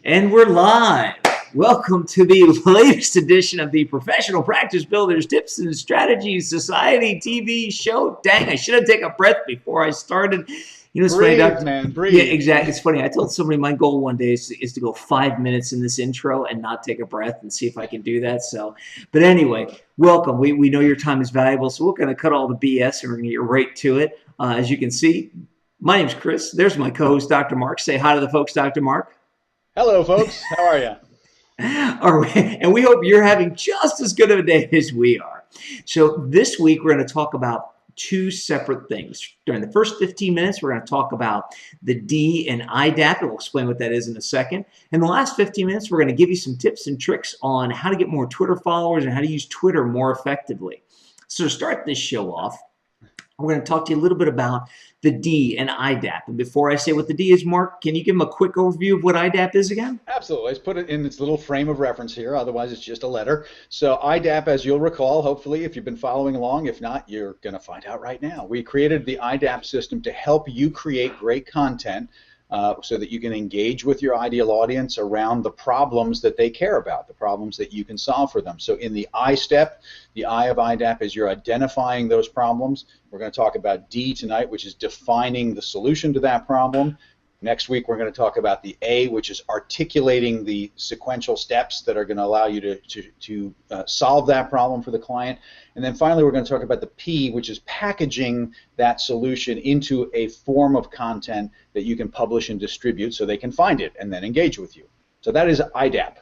And we're live. Welcome to the latest edition of the Professional Practice Builders Tips and Strategies Society TV show. Dang, I should have taken a breath before I started. You know, it's funny, Breathe, Doctor. man, Yeah, breathe. exactly. It's funny. I told somebody my goal one day is to go 5 minutes in this intro and not take a breath and see if I can do that. So, but anyway, welcome. We know your time is valuable, so we're going to cut all the BS and we're going to get right to it. As you can see, my name's Chris. There's my co-host, Dr. Mark. Say hi to the folks, Dr. Mark. Hello, folks. How are you? All right, and we hope you're having just as good of a day as we are. So this week we're going to talk about two separate things. During the first 15 minutes, we're going to talk about the D and IDAP, and we'll explain what that is in a second. In the last 15 minutes, we're going to give you some tips and tricks on how to get more Twitter followers and how to use Twitter more effectively. So to start this show off, we're going to talk to you a little bit about the D and IDAP. And before I say what the D is, Mark, can you give them a quick overview of what IDAP is again? Absolutely. Let's put it in its little frame of reference here. Otherwise, it's just a letter. So IDAP, as you'll recall, hopefully, if you've been following along. If not, you're going to find out right now. We created the IDAP system to help you create great content so that you can engage with your ideal audience around the problems that they care about, the problems that you can solve for them. So in the I step, the I of IDAP is you're identifying those problems. We're going to talk about D tonight, which is defining the solution to that problem. Next week, we're going to talk about the A, which is articulating the sequential steps that are going to allow you to solve that problem for the client. And then finally, we're going to talk about the P, which is packaging that solution into a form of content that you can publish and distribute so they can find it and then engage with you. So that is IDAP.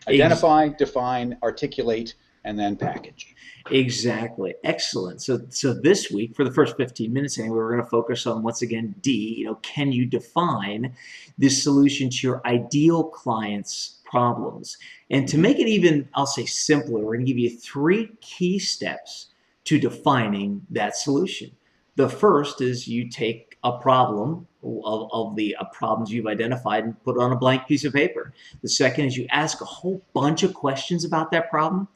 Identify, define, articulate, and then package. Exactly. Excellent. So this week, for the first 15 minutes anyway, we're going to focus on, once again, D. Can you define this solution to your ideal client's problems? And to make it even, I'll say, simpler, we're going to give you 3 key steps to defining that solution. The first is you take a problem of the problems you've identified and put it on a blank piece of paper. The second is you ask a whole bunch of questions about that problem.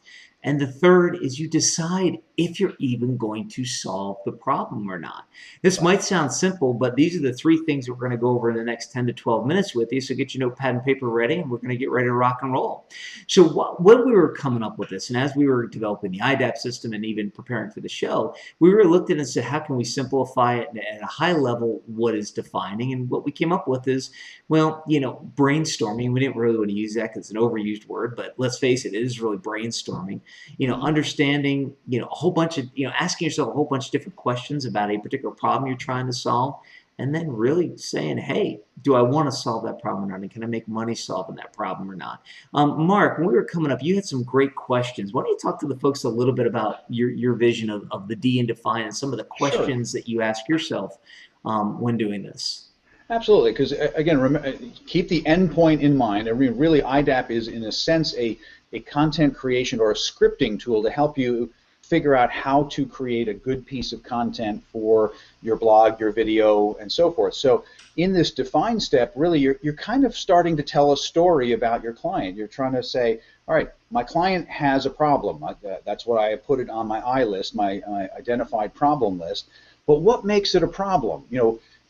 And the third is you decide if you're even going to solve the problem or not. This might sound simple, but these are the 3 things that we're going to go over in the next 10 to 12 minutes with you. So get your notepad and paper ready, and we're going to get ready to rock and roll. So when we were coming up with this, and as we were developing the IDAP system and even preparing for the show, we were looked at it and said, how can we simplify it at a high level what is defining? And what we came up with is, well, brainstorming. We didn't really want to use that because it's an overused word, but let's face it, it is really brainstorming. Understanding, a whole bunch of, asking yourself a whole bunch of different questions about a particular problem you're trying to solve, and then really saying, hey, do I want to solve that problem or not? And can I make money solving that problem or not? Mark, when we were coming up, you had some great questions. Why don't you talk to the folks a little bit about your vision of the D and define and some of the questions that you ask yourself when doing this? Absolutely, because again, keep the end point in mind. I mean, really, IDAP is, in a sense, a content creation or a scripting tool to help you figure out how to create a good piece of content for your blog, your video, and so forth. So in this define step, really, you're kind of starting to tell a story about your client. You're trying to say, all right, my client has a problem. That's what I put it on my I list, my identified problem list. But what makes it a problem?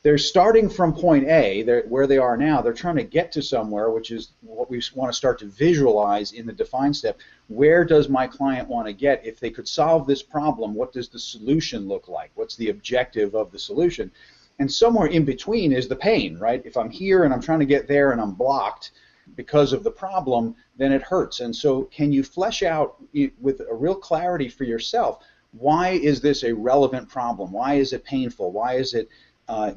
They're starting from point A, where they are now. They're trying to get to somewhere, which is what we want to start to visualize in the define step. Where does my client want to get? If they could solve this problem, what does the solution look like? What's the objective of the solution? And somewhere in between is the pain, right? If I'm here and I'm trying to get there and I'm blocked because of the problem, then it hurts. And so can you flesh out with a real clarity for yourself, why is this a relevant problem? Why is it painful? Why is it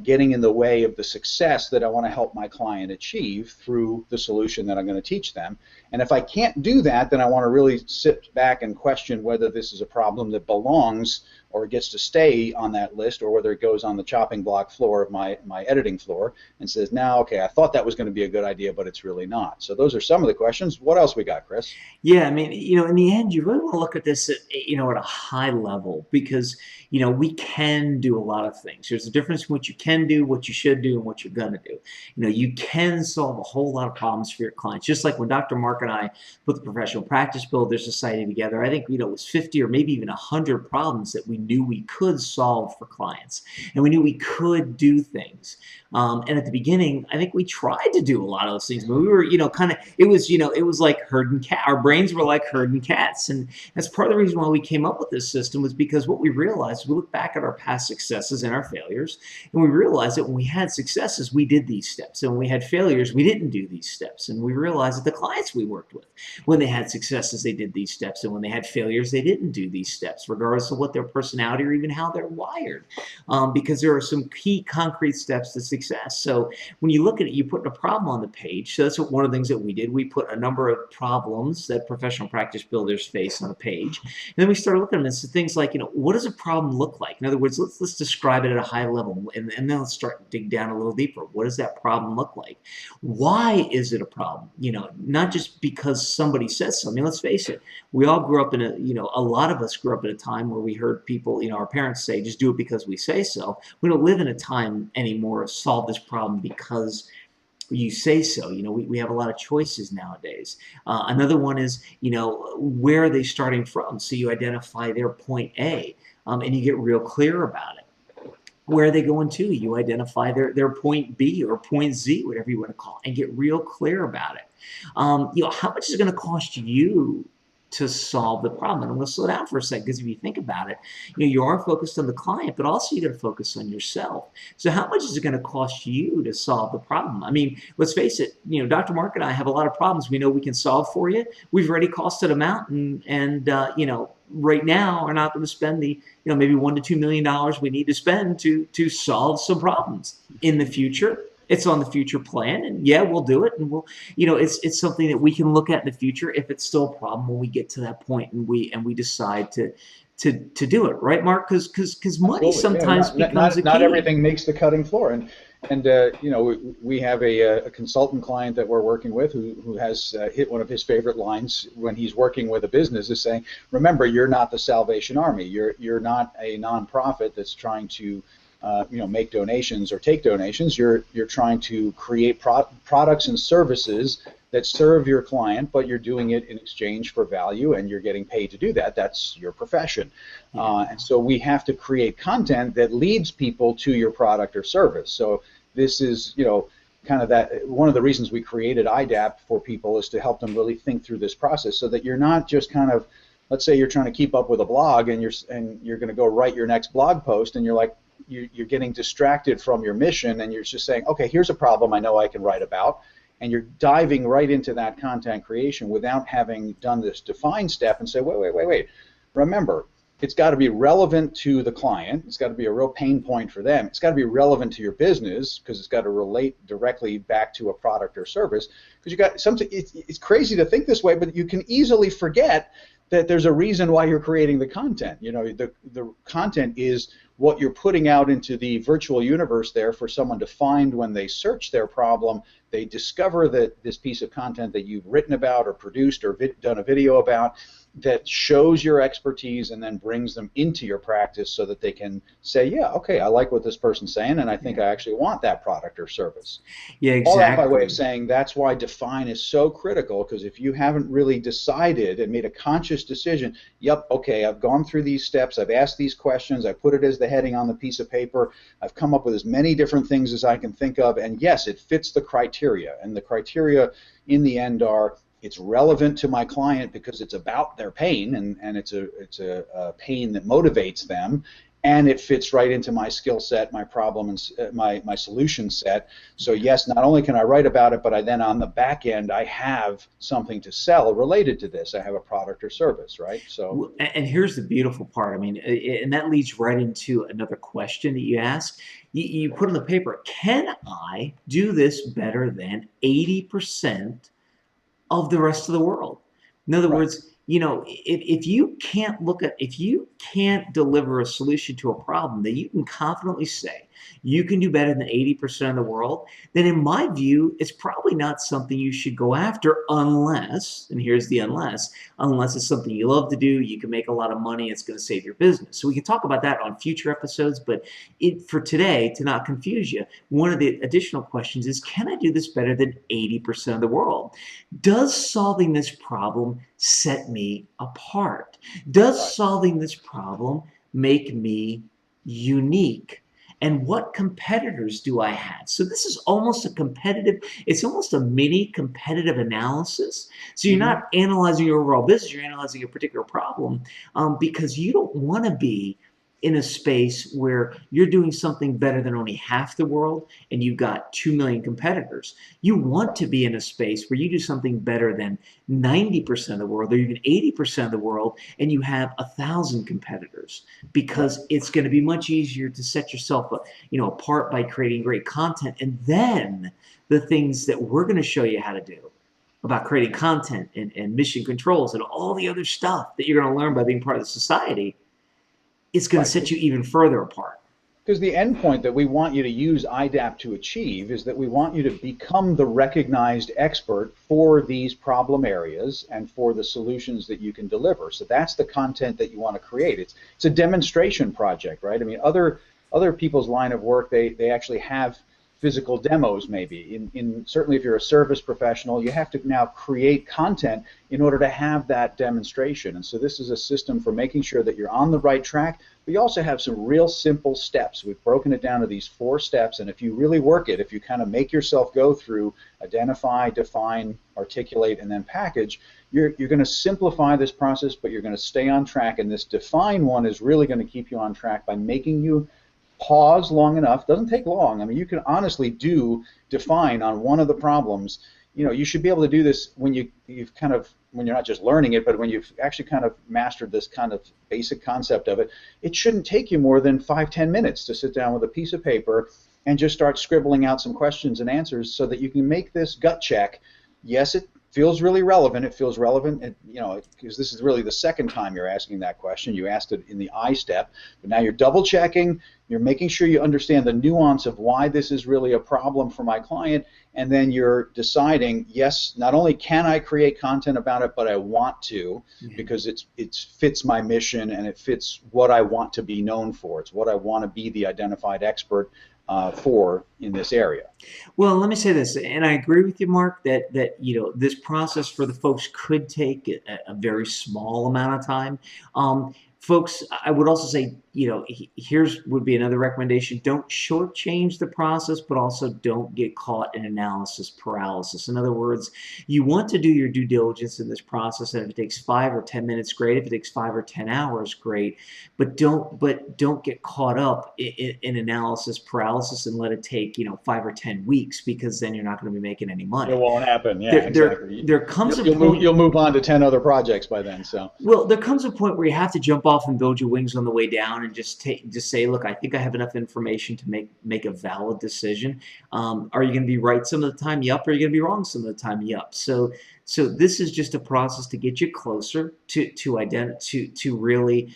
getting in the way of the success that I want to help my client achieve through the solution that I'm going to teach them? And if I can't do that, then I want to really sit back and question whether this is a problem that belongs or gets to stay on that list, or whether it goes on the chopping block floor of my editing floor and says, now, okay, I thought that was going to be a good idea, but it's really not. So those are some of the questions. What else we got, Chris? Yeah, I mean, in the end, you really want to look at this at a high level, because, we can do a lot of things. There's a difference between what you can do, what you should do, and what you're going to do. You can solve a whole lot of problems for your clients. Just like when Dr. Mark and I put the Professional Practice Builder Society together, I think, it was 50 or maybe even 100 problems that we knew we could solve for clients, and we knew we could do things. And at the beginning, I think we tried to do a lot of those things, but we were, kind of, it was like herding cat. Our brains were like herding cats. And that's part of the reason why we came up with this system, was because what we realized, we look back at our past successes and our failures, and we realized that when we had successes, we did these steps. And when we had failures, we didn't do these steps. And we realized that the clients we worked with, when they had successes, they did these steps. And when they had failures, they didn't do these steps, regardless of what their personality or even how they're wired. Because there are some key concrete steps to success. So when you look at it, you put a problem on the page. So that's one of the things that we did. We put a number of problems that professional practice builders face on the page. And then we started looking at them. So things like, what does a problem look like? In other words, let's describe it at a high level, and then let's start to dig down a little deeper. What does that problem look like? Why is it a problem? Not just because somebody says so. I mean, let's face it. We all grew up in a lot of us grew up at a time where we heard people, our parents say, just do it because we say so. We don't live in a time anymore of solve this problem because you say so. We have a lot of choices nowadays. Another one is, where are they starting from? So you identify their point A, and you get real clear about it. Where are they going to? You identify their point B or point Z, whatever you want to call it, and get real clear about it. How much is it going to cost you to solve the problem? And I'm going to slow down for a second, because if you think about it, you are focused on the client, but also you got to focus on yourself. So how much is it going to cost you to solve the problem? I mean, let's face it, Dr. Mark and I have a lot of problems we know we can solve for you. We've already costed them out, and right now are not going to spend the maybe $1 to $2 million we need to spend to solve some problems. In the future, it's on the future plan, and yeah, we'll do it, and we'll, it's something that we can look at in the future if it's still a problem when we get to that point, and we decide to do it, right, Mark? Because money sometimes becomes a key. Not everything makes the cutting floor, and we have a consultant client that we're working with who has hit one of his favorite lines when he's working with a business, is saying, remember, you're not the Salvation Army. You're not a nonprofit that's trying to make donations or take donations. You're trying to create products and services that serve your client, but you're doing it in exchange for value, and you're getting paid to do that. That's your profession. And so we have to create content that leads people to your product or service. So this is, kind of that, one of the reasons we created IDAP for people, is to help them really think through this process, so that you're not just kind of, let's say you're trying to keep up with a blog, and you're going to go write your next blog post, and you're like, you're getting distracted from your mission, and you're just saying, okay, here's a problem I know I can write about, and you're diving right into that content creation without having done this define step and say, wait. Remember, it's got to be relevant to the client. It's got to be a real pain point for them. It's got to be relevant to your business, because it's got to relate directly back to a product or service. Because you got something. It's crazy to think this way, but you can easily forget that there's a reason why you're creating the content. The content is what you're putting out into the virtual universe there for someone to find when they search their problem. They discover that this piece of content that you've written about or produced or done a video about, that shows your expertise, and then brings them into your practice, so that they can say, yeah, okay, I like what this person's saying, and I think I actually want that product or service. Yeah, exactly. All that by way of saying that's why define is so critical, because if you haven't really decided and made a conscious decision, yep, okay, I've gone through these steps, I've asked these questions, I put it as the heading on the piece of paper, I've come up with as many different things as I can think of, and yes, it fits the criteria, and the criteria in the end are, it's relevant to my client because it's about their pain, and it's a pain that motivates them, and it fits right into my skill set, my problem, and my solution set. So yes, not only can I write about it, but I then on the back end I have something to sell related to this. I have a product or service, right? So. And here's the beautiful part. I mean, and that leads right into another question that you ask. You put on the paper, can I do this better than 80% of the rest of the world? In other words, if you can't deliver a solution to a problem that you can confidently say you can do better than 80% of the world, then in my view, it's probably not something you should go after, unless, and here's the unless it's something you love to do, you can make a lot of money, it's going to save your business. So we can talk about that on future episodes, but for today, to not confuse you, one of the additional questions is, can I do this better than 80% of the world? Does solving this problem set me apart? Does solving this problem make me unique? And what competitors do I have? So this is almost a competitive, it's almost a mini competitive analysis. So you're Hmm. not analyzing your overall business, you're analyzing a particular problem, because you don't want to be in a space where you're doing something better than only half the world and you've got 2 million competitors. You want to be in a space where you do something better than 90% of the world or even 80% of the world and you have 1,000 competitors, Right. because it's going to be much easier to set yourself apart by creating great content. And then the things that we're going to show you how to do about creating content and mission controls and all the other stuff that you're going to learn by being part of the society, it's going to Right. set you even further apart. Because the endpoint that we want you to use IDAP to achieve is that we want you to become the recognized expert for these problem areas and for the solutions that you can deliver. So that's the content that you want to create. It's a demonstration project, right? I mean, other people's line of work, they actually have physical demos maybe. In certainly if you're a service professional, you have to now create content in order to have that demonstration. And so this is a system for making sure that you're on the right track. We also have some real simple steps. We've broken it down to these 4 steps, and if you really work it, if you kind of make yourself go through identify, define, articulate, and then package, you're going to simplify this process, but you're going to stay on track. And this define one is really going to keep you on track by making you pause long enough. Doesn't take long. I mean, you can honestly do define on one of the problems. You know, you should be able to do this when you've kind of, when you're not just learning it, but when you've actually kind of mastered this kind of basic concept of it. It shouldn't take you more than 5-10 minutes to sit down with a piece of paper and just start scribbling out some questions and answers so that you can make this gut check. Yes, it feels really relevant. It feels relevant, because this is really the second time you're asking that question. You asked it in the I step, but now you're double checking. You're making sure you understand the nuance of why this is really a problem for my client, and then you're deciding, yes, not only can I create content about it, but I want to, because it fits my mission and it fits what I want to be known for. It's what I want to be the identified expert for in this area. Well, let me say this, and I agree with you, Mark, that this process for the folks could take a very small amount of time. Folks, I would also say, here's would be another recommendation: don't shortchange the process, but also don't get caught in analysis paralysis. In other words, you want to do your due diligence in this process, and if it takes 5 or 10 minutes, great. If it takes 5 or 10 hours, great. But don't get caught up in analysis paralysis and let it take 5 or 10 weeks, because then you're not going to be making any It money. won't happen. Yeah, There there exactly. there comes a You'll point. move on to 10 other projects by then. So Well, there comes a point where you have to jump off and build your wings on the way down, and just say, look, I think I have enough information to make a valid decision. Are you going to be right some of the time? Yup. Are you going to be wrong some of the time? Yup. So this is just a process to get you closer to really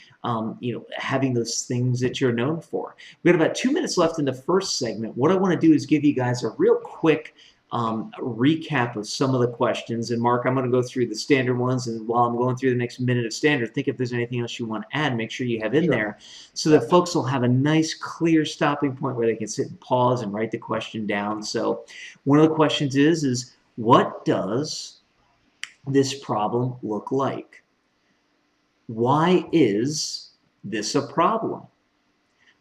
having those things that you're known for. We got about 2 minutes left in the first segment. What I want to do is give you guys a real quick recap of some of the questions. And Mark, I'm going to go through the standard ones, and while I'm going through the next minute of standard, think if there's anything else you want to add, make sure you have in sure. there, so that folks will have a nice clear stopping point where they can sit and pause and write the question down. So one of the questions is what does this problem look like? Why is this a problem?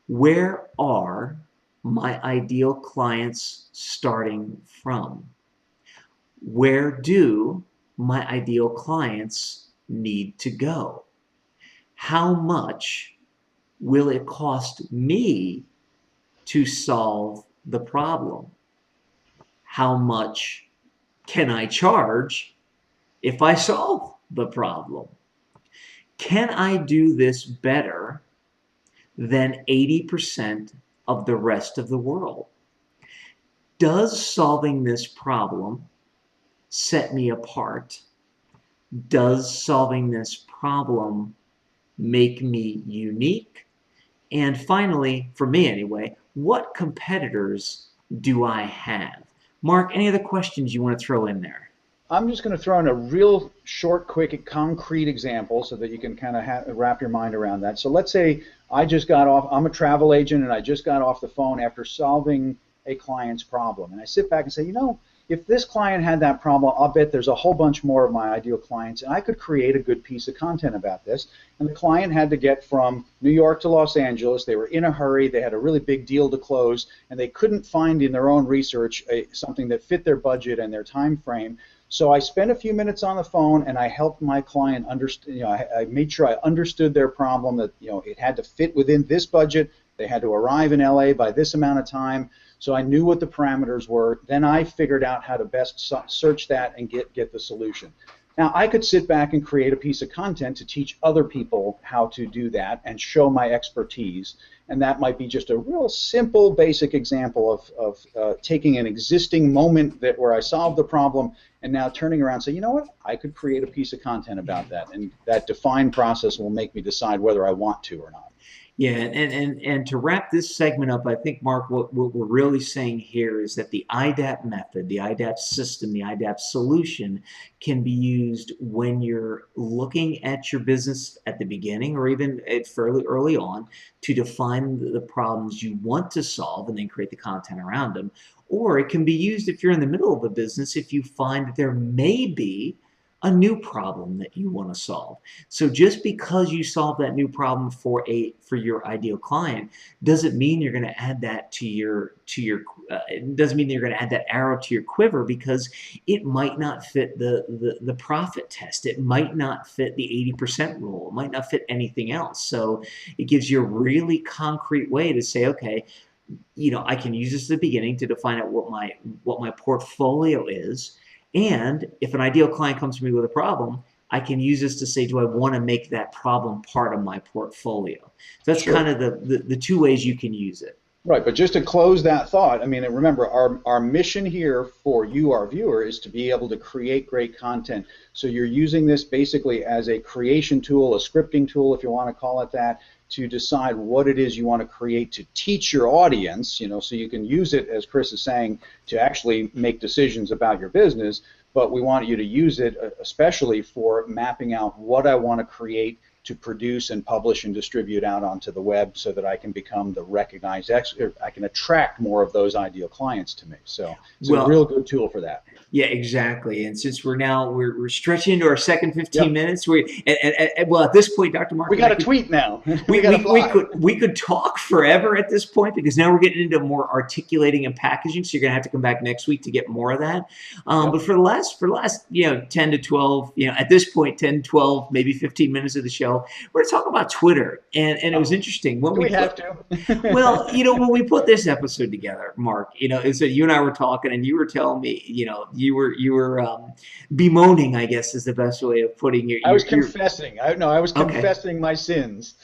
Where are my ideal clients starting from? Where do my ideal clients need to go? How much will it cost me to solve the problem? How much can I charge if I solve the problem? Can I do this better than 80% of the rest of the world? Does solving this problem set me apart? Does solving this problem make me unique? And finally, for me anyway, what competitors do I have? Mark, any other questions you want to throw in there? I'm just going to throw in a real short, quick, concrete example so that you can kind of wrap your mind around that. So let's say I'm a travel agent, and I just got off the phone after solving a client's problem. And I sit back and say, if this client had that problem, I'll bet there's a whole bunch more of my ideal clients, and I could create a good piece of content about this. And the client had to get from New York to Los Angeles. They were in a hurry. They had a really big deal to close, and they couldn't find in their own research something that fit their budget and their time frame. So I spent a few minutes on the phone, and I helped my client understand. I made sure I understood their problem, that it had to fit within this budget. They had to arrive in LA by this amount of time. So I knew what the parameters were. Then I figured out how to best search that and get the solution. Now, I could sit back and create a piece of content to teach other people how to do that and show my expertise. And that might be just a real simple, basic example of taking an existing moment where I solved the problem and now turning around and say, you know what, I could create a piece of content about that. And that defined process will make me decide whether I want to or not. Yeah, and to wrap this segment up, I think, Mark, what we're really saying here is that the IDAP method, the IDAP system, the IDAP solution can be used when you're looking at your business at the beginning or even at fairly early on to define the problems you want to solve and then create the content around them. Or it can be used if you're in the middle of a business, if you find that there may be a new problem that you want to solve. So just because you solve that new problem for your ideal client doesn't mean you're going to add that to your it doesn't mean that you're going to add that arrow to your quiver, because it might not fit the profit test. It might not fit the 80% rule. It might not fit anything else. So it gives you a really concrete way to say, okay, I can use this at the beginning to define out what my portfolio is. And if an ideal client comes to me with a problem, I can use this to say, do I want to make that problem part of my portfolio? So that's kind of the two ways you can use it. Right, but just to close that thought, I mean, remember, our mission here for you, our viewer, is to be able to create great content. So you're using this basically as a creation tool, a scripting tool, if you want to call it that, to decide what it is you want to create to teach your audience, so you can use it, as Chris is saying, to actually make decisions about your business. But we want you to use it especially for mapping out what I want to create to produce and publish and distribute out onto the web, so that I can become the recognized expert. I can attract more of those ideal clients to me. So it's a real good tool for that. Yeah, exactly. And since we're stretching into our second 15 minutes, well, at this point, Dr. Mark, we got a tweet now. we could talk forever at this point, because now we're getting into more articulating and packaging. So you're gonna have to come back next week to get more of that. But for the last 10 to 12, at this point, 10, 12, maybe 15 minutes of the show, we're gonna talk about Twitter. And it was interesting when we have to. Well, when we put this episode together, Mark, is that you and I were talking, and you were telling me, you were bemoaning, I guess is the best way of putting it. I was confessing. I was confessing my sins.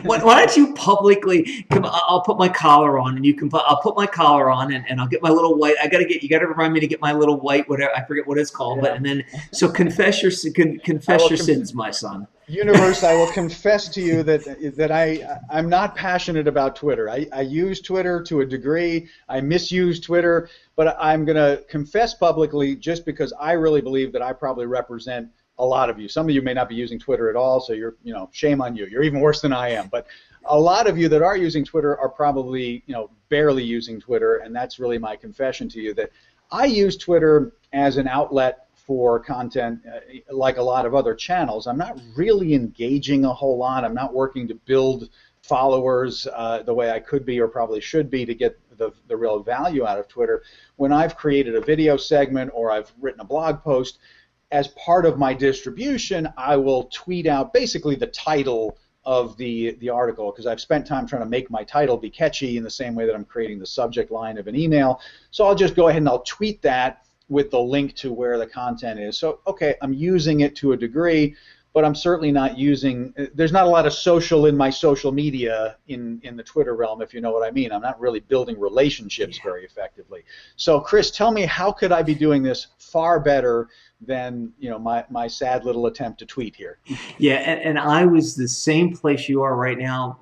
Why don't you publicly come? I'll put my collar on, and you can. I'll put my collar on, and I'll get my little white. You got to remind me to get my little white, whatever, I forget what it's called. But and then so confess your sins, my son. Universe, I will confess to you that I'm not passionate about Twitter. I use Twitter to a degree. I misuse Twitter, but I'm going to confess publicly, just because I really believe that I probably represent a lot of you. Some of you may not be using Twitter at all, so shame on you. You're even worse than I am. But a lot of you that are using Twitter are probably barely using Twitter, and that's really my confession to you, that I use Twitter as an outlet for content, like a lot of other channels. I'm not really engaging a whole lot. I'm not working to build followers the way I could be or probably should be to get the real value out of Twitter. When I've created a video segment or I've written a blog post, as part of my distribution, I will tweet out basically the title of the article, because I've spent time trying to make my title be catchy in the same way that I'm creating the subject line of an email. So I'll just go ahead and I'll tweet that with the link to where the content is. So, okay, I'm using it to a degree, but I'm certainly not using, there's not a lot of social in my social media in the Twitter realm, if you know what I mean. I'm not really building relationships very effectively. So, Chris, tell me, how could I be doing this far better than my sad little attempt to tweet here? Yeah, and I was the same place you are right now,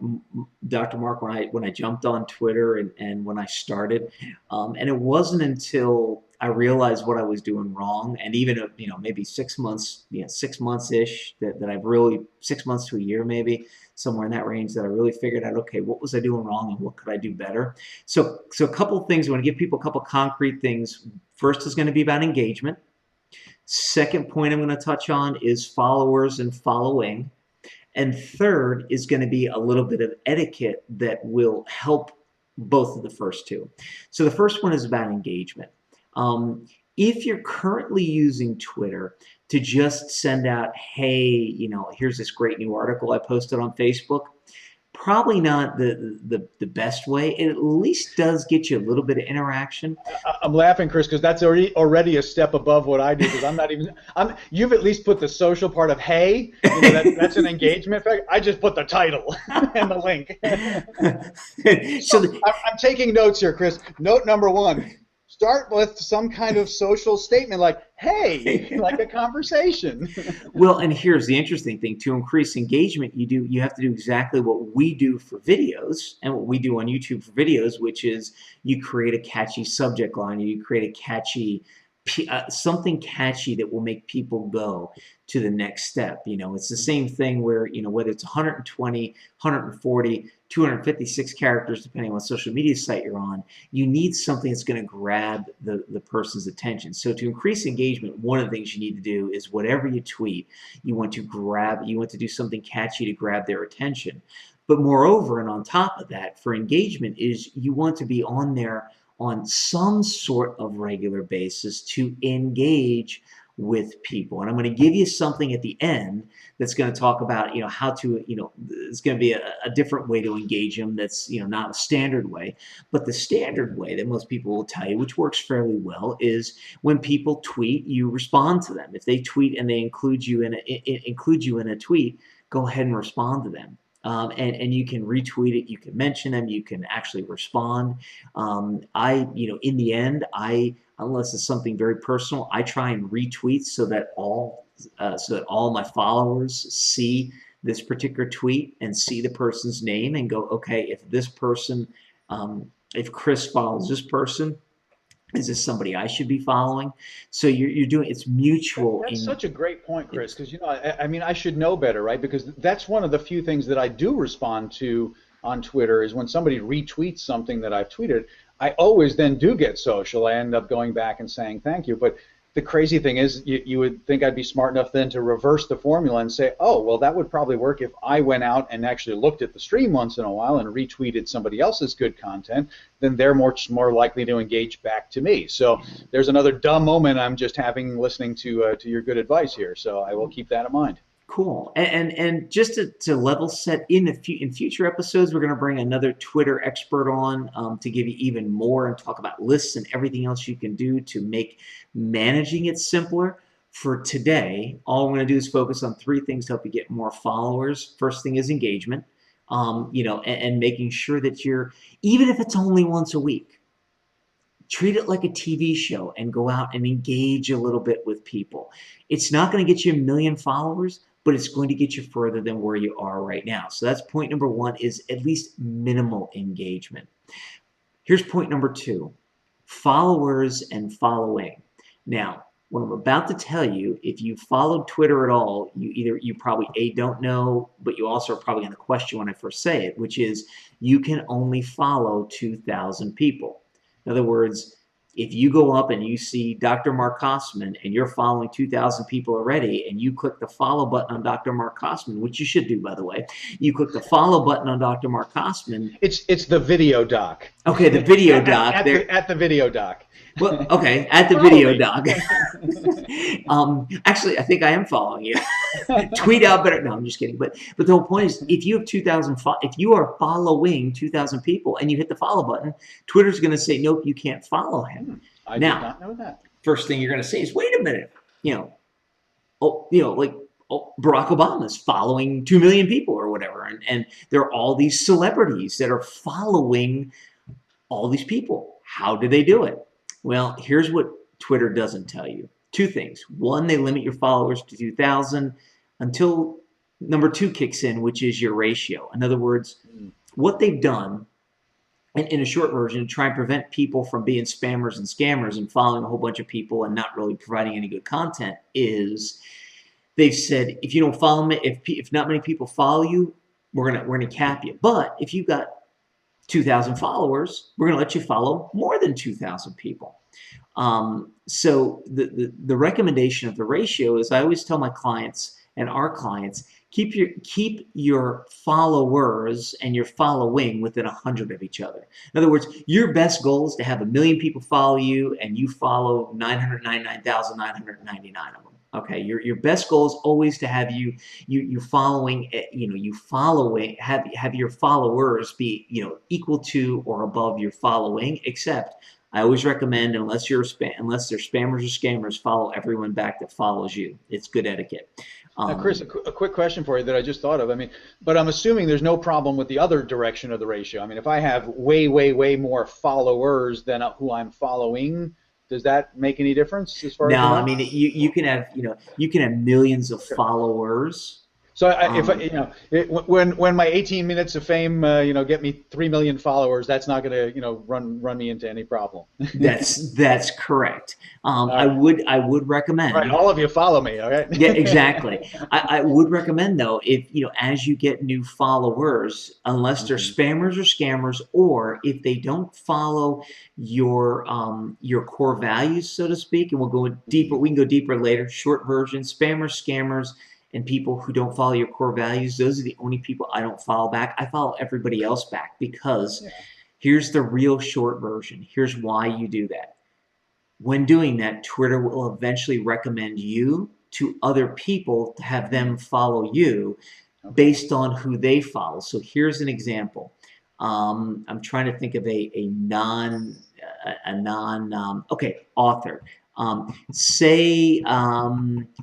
Dr. Mark, when I jumped on Twitter and when I started, and it wasn't until I realized what I was doing wrong, and even maybe 6 months, 6 months ish that I've really 6 months to a year maybe somewhere in that range that I really figured out, okay, what was I doing wrong and what could I do better? So a couple of things. I want to give people a couple of concrete things. First is going to be about engagement. Second point I'm going to touch on is followers and following. And third is going to be a little bit of etiquette that will help both of the first two. So the first one is about engagement. If you're currently using Twitter to just send out, hey, here's this great new article I posted on Facebook, probably not the best way. It at least does get you a little bit of interaction. I'm laughing, Chris, because that's already a step above what I do. Because you've at least put the social part of hey, that's an engagement factor. I just put the title and the link. I'm taking notes here, Chris. Note number one. Start with some kind of social statement like, hey, like a conversation. Well, and here's the interesting thing. To increase engagement, you have to do exactly what we do for videos and what we do on YouTube for videos, which is you create a catchy subject line, you create a catchy something catchy that will make people go to the next step. It's the same thing where, whether it's 120, 140, 256 characters, depending on what social media site you're on, you need something that's going to grab the person's attention. So to increase engagement, one of the things you need to do is whatever you tweet, you want to do something catchy to grab their attention. But moreover, and on top of that, for engagement is you want to be on there on some sort of regular basis to engage with people. And I'm going to give you something at the end that's going to talk about, how to, it's going to be a different way to engage them that's, not a standard way. But the standard way that most people will tell you, which works fairly well, is when people tweet, you respond to them. If they tweet and they include you in a tweet, go ahead and respond to them. And you can retweet it, you can mention them, you can actually respond. In the end, unless it's something very personal, I try and retweet so that all my followers see this particular tweet and see the person's name and go, okay, if this person, if Chris follows this person, is this somebody I should be following? So you're doing, it's mutual. That's such a great point, Chris, because I should know better, right? Because that's one of the few things that I do respond to on Twitter is when somebody retweets something that I've tweeted, I always then do get social. I end up going back and saying thank you. But the crazy thing is, you would think I'd be smart enough then to reverse the formula and say, oh, well, that would probably work if I went out and actually looked at the stream once in a while and retweeted somebody else's good content, then they're much more likely to engage back to me. So there's another dumb moment I'm just having listening to your good advice here. So I will keep that in mind. Cool. And just to level set, in future episodes, we're going to bring another Twitter expert on to give you even more and talk about lists and everything else you can do to make managing it simpler. For today, all we're going to do is focus on 3 things to help you get more followers. First thing is engagement, and making sure that even if it's only once a week, treat it like a TV show and go out and engage a little bit with people. It's not going to get you 1 million followers, but it's going to get you further than where you are right now. So that's point number 1, is at least minimal engagement. Here's point number 2, followers and following. Now, what I'm about to tell you, if you followed Twitter at all, you probably don't know, but you also are probably going to question when I first say it, which is you can only follow 2,000 people. In other words, if you go up and you see Dr. Mark Kossman and you're following 2,000 people already, and you click the follow button on Dr. Mark Kossman, which you should do, by the way, you click the follow button on Dr. Mark Kossman. It's the video doc. Okay, the video doc. At the video doc. Well, okay, at the video doc. Actually, I think I am following you. Tweet out better. No, I'm just kidding. But the whole point is, if you have 2,000, if you are following 2,000 people and you hit the follow button, Twitter's going to say, nope, you can't follow him. I did not know that. First thing you're going to say is, wait a minute, Barack Obama's following 2 million people or whatever, and there are all these celebrities that are following all these people. How do they do it? Well, here's what Twitter doesn't tell you. 2 things. 1, they limit your followers to 2,000 until number 2 kicks in, which is your ratio. In other words, what they've done in a short version, to try and prevent people from being spammers and scammers and following a whole bunch of people and not really providing any good content, is they've said, if you don't follow me, if not many people follow you, we're gonna cap you. But if you've got 2,000 followers, we're gonna let you follow more than 2,000 people. So the recommendation of the ratio is, I always tell my clients and our clients, keep your followers and your following within 100 of each other. In other words, your best goal is to have 1 million people follow you and you follow 999,999 of them. Okay, your best goal is always to have you following, have your followers be equal to or above your following. Except I always recommend, unless they're spammers or scammers, follow everyone back that follows you. It's good etiquette. Now, Chris, a quick question for you that I just thought of. I mean, but I'm assuming there's no problem with the other direction of the ratio. I mean, if I have way more followers than who I'm following, does that make any difference as far as? No, I mean, you can have millions of followers. So when my 18 minutes of fame get me 3 million followers, that's not going to run me into any problem. That's correct. I would recommend. Right, all of you follow me, okay? Yeah, exactly. I would recommend, though, if as you get new followers, unless they're spammers or scammers, or if they don't follow your core values, so to speak, and we'll go deeper. We can go deeper later. Short version: spammers, scammers, and people who don't follow your core values, those are the only people I don't follow back. I follow everybody else back, because here's the real short version. Here's why you do that. When doing that, Twitter will eventually recommend you to other people to have them follow you based on who they follow. So here's an example. I'm trying to think of a non author. Say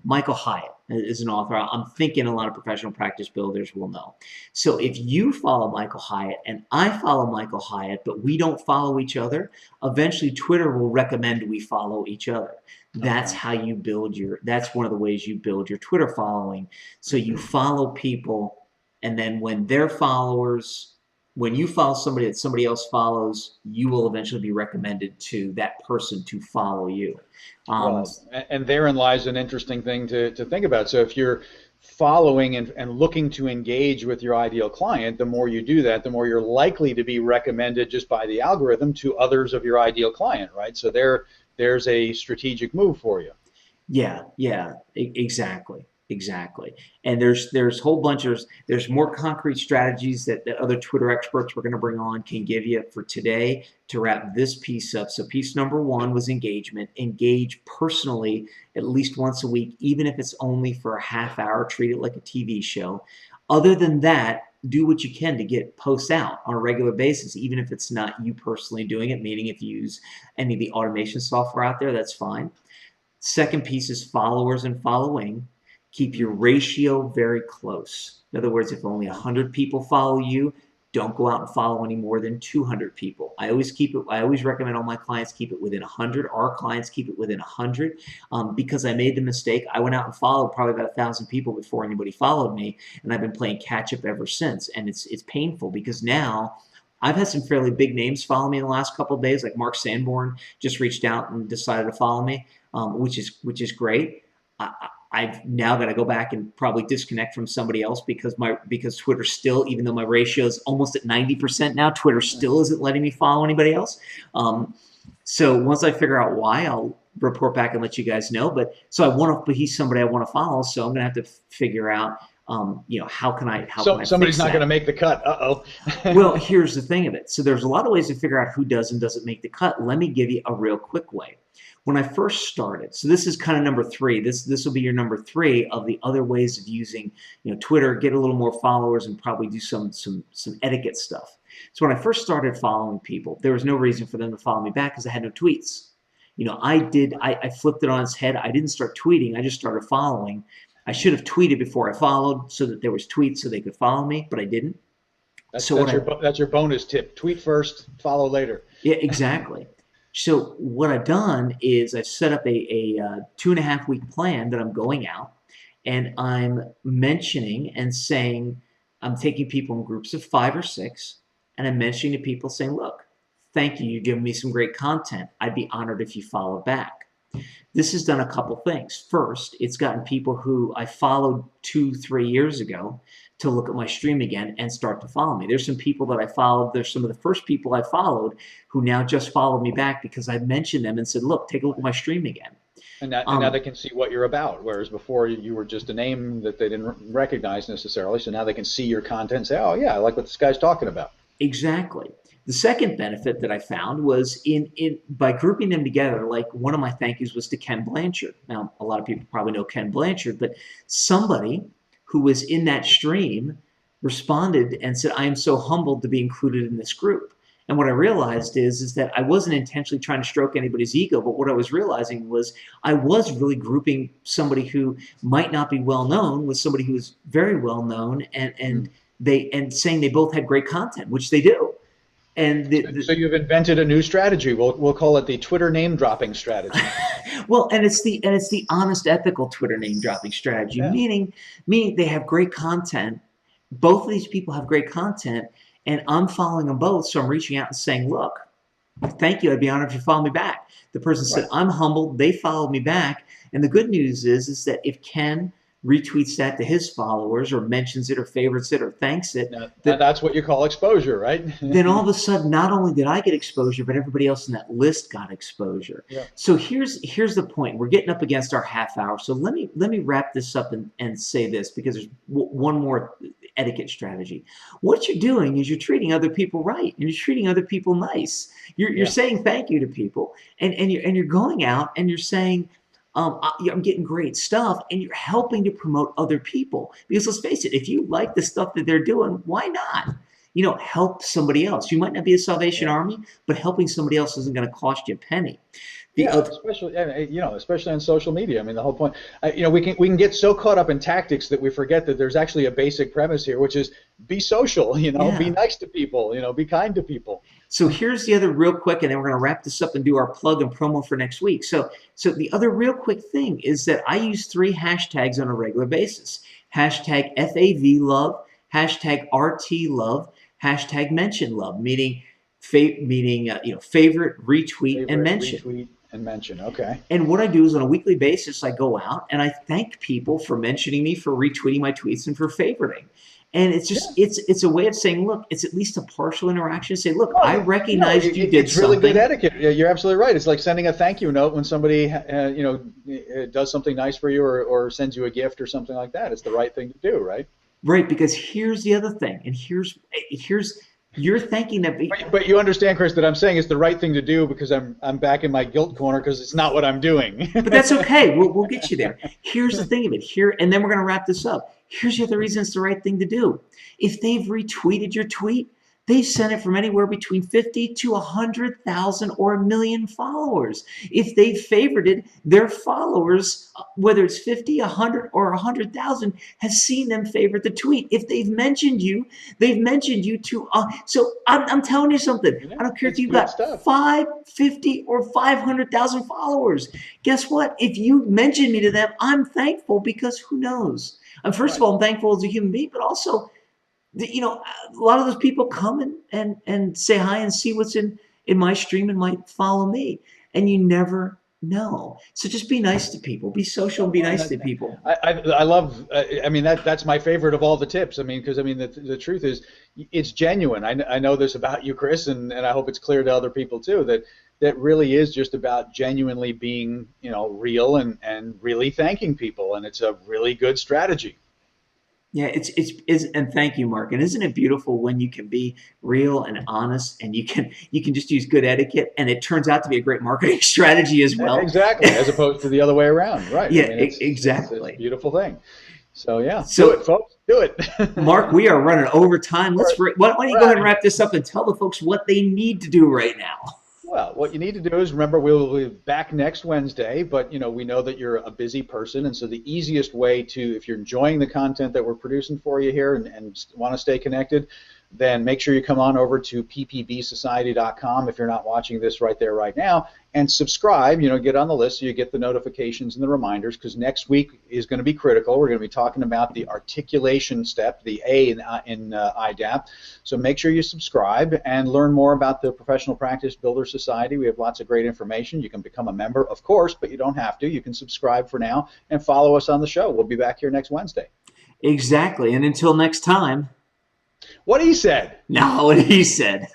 Michael Hyatt is an author. I'm thinking a lot of professional practice builders will know. So if you follow Michael Hyatt and I follow Michael Hyatt, but we don't follow each other, eventually Twitter will recommend we follow each other. That's how you build that's one of the ways you build your Twitter following. So you follow people, and then when they're followers, when you follow somebody that somebody else follows, you will eventually be recommended to that person to follow you. And therein lies an interesting thing to think about. So if you're following and looking to engage with your ideal client, the more you do that, the more you're likely to be recommended just by the algorithm to others of your ideal client, right? So there's a strategic move for you. Yeah, exactly. And there's whole bunch of, there's more concrete strategies that other Twitter experts we're going to bring on can give you for today to wrap this piece up. So piece number 1 was engagement. Engage personally at least once a week, even if it's only for a half hour. Treat it like a TV show. Other than that, do what you can to get posts out on a regular basis, even if it's not you personally doing it, meaning if you use any of the automation software out there, that's fine. Second piece is followers and following. Keep your ratio very close. In other words, if only 100 people follow you, don't go out and follow any more than 200 people. I always recommend all my clients keep it within 100. Our clients keep it within 100 because I made the mistake. I went out and followed probably about 1,000 people before anybody followed me, and I've been playing catch up ever since. And it's painful, because now I've had some fairly big names follow me in the last couple of days, like Mark Sanborn just reached out and decided to follow me, which is great. I've now got to go back and probably disconnect from somebody else because Twitter still, even though my ratio is almost at 90% now, Twitter still isn't letting me follow anybody else. So once I figure out why, I'll report back and let you guys know. But he's somebody I want to follow, so I'm gonna have to figure out, how can I somebody's not going to make the cut. Well, here's the thing of it. So there's a lot of ways to figure out who does and doesn't make the cut. Let me give you a real quick way. When I first started, so this is kind of number 3. This will be your number 3 of the other ways of using Twitter. Get a little more followers and probably do some etiquette stuff. So when I first started following people, there was no reason for them to follow me back because I had no tweets. I flipped it on its head. I didn't start tweeting. I just started following. I should have tweeted before I followed so that there was tweets so they could follow me, but I didn't. That's your bonus tip. Tweet first, follow later. Yeah, exactly. So what I've done is I've set up a 2.5-week plan that I'm going out, and I'm mentioning and saying, I'm taking people in groups of 5 or 6, and I'm mentioning to people saying, look, thank you, you've given me some great content. I'd be honored if you follow back. This has done a couple things. First, it's gotten people who I followed 2, 3 years ago to look at my stream again and start to follow me. There's some people that I followed. There's some of the first people I followed who now just followed me back because I mentioned them and said, look, take a look at my stream again. And now they can see what you're about, whereas before you were just a name that they didn't recognize necessarily. So now they can see your content and say, oh, yeah, I like what this guy's talking about. Exactly. The second benefit that I found was by grouping them together, like one of my thank yous was to Ken Blanchard. Now, a lot of people probably know Ken Blanchard, but somebody who was in that stream responded and said, I am so humbled to be included in this group. And what I realized is that I wasn't intentionally trying to stroke anybody's ego, but what I was realizing was I was really grouping somebody who might not be well known with somebody who is very well known, and saying they both had great content, which they do. And so you've invented a new strategy. We'll call it the Twitter name dropping strategy. Well, and it's the honest, ethical Twitter name dropping strategy, Yeah. meaning they have great content. Both of these people have great content, and I'm following them both. So I'm reaching out and saying, look, thank you. I'd be honored if you follow me back. The person said, I'm humbled. They followed me back. And the good news is that if Ken retweets that to his followers or mentions it or favorites it or thanks it, Now, that's what you call exposure, right? then all of a sudden, not only did I get exposure, but everybody else in that list got exposure. Yeah. So here's the point. We're getting up against our half hour. So let me wrap this up and say this, because there's one more etiquette strategy. What you're doing is you're treating other people right, and you're treating other people nice. You're saying thank you to people, and you're going out and you're saying, I'm getting great stuff, and you're helping to promote other people. Because let's face it, if you like the stuff that they're doing, why not? Help somebody else. You might not be a Salvation Army, but helping somebody else isn't going to cost you a penny. Especially on social media. I mean, the whole point. We can get so caught up in tactics that we forget that there's actually a basic premise here, which is be social. Be nice to people. Be kind to people. So here's the other real quick, and then we're going to wrap this up and do our plug and promo for next week. So the other real quick thing is that I use 3 hashtags on a regular basis. Hashtag FAVlove, hashtag RTlove, hashtag mentionlove, meaning favorite, retweet, and mention. Retweet and mention, okay. And what I do is on a weekly basis, I go out and I thank people for mentioning me, for retweeting my tweets, and for favoriting. And it's just it's a way of saying, look, it's at least a partial interaction. Say, look, I recognize you did it's really something. good etiquette. You're absolutely right. It's like sending a thank you note when somebody does something nice for you or sends you a gift or something like that. It's the right thing to do, right? Right, because here's the other thing, and here's you're thinking that. But you understand, Chris, that I'm saying it's the right thing to do because I'm back in my guilt corner because it's not what I'm doing. But that's okay. We'll get you there. Here's the thing of it. And then we're going to wrap this up. Here's the other reason it's the right thing to do. If they've retweeted your tweet, they've sent it from anywhere between 50 to 100,000 or 1 million followers. If they've favorited, their followers, whether it's 50, 100, or 100,000, has seen them favorite the tweet. If they've mentioned you to. So I'm telling you something. Yeah, I don't care if you've good got 5, 50, or 500,000 followers. Guess what? If you mention me to them, I'm thankful, because who knows? First of all, I'm thankful as a human being, but also, a lot of those people come and say hi and see what's in my stream and might follow me, and you never know. So just be nice to people, be social, and be nice to people. I love. That's my favorite of all the tips. Because the truth is, it's genuine. I know this about you, Chris, and I hope it's clear to other people too that really is just about genuinely being real and really thanking people, and it's a really good strategy. Yeah, it's and thank you, Mark. And isn't it beautiful when you can be real and honest, and you can just use good etiquette, and it turns out to be a great marketing strategy as well. Exactly, as opposed to the other way around, right? Yeah, exactly. It's a beautiful thing. So yeah, do it, folks. Do it. Mark, we are running over time. Why don't you go ahead and wrap this up and tell the folks what they need to do right now? Well, what you need to do is remember we'll be back next Wednesday, but we know that you're a busy person, and so the easiest way to, if you're enjoying the content that we're producing for you here and want to stay connected, then make sure you come on over to ppbsociety.com if you're not watching this right there right now, and subscribe, get on the list so you get the notifications and the reminders, because next week is going to be critical. We're going to be talking about the articulation step, the A in IDAP. So make sure you subscribe and learn more about the Professional Practice Builder Society. We have lots of great information. You can become a member, of course, but you don't have to. You can subscribe for now and follow us on the show. We'll be back here next Wednesday. Exactly. And until next time. What he said. No, what he said.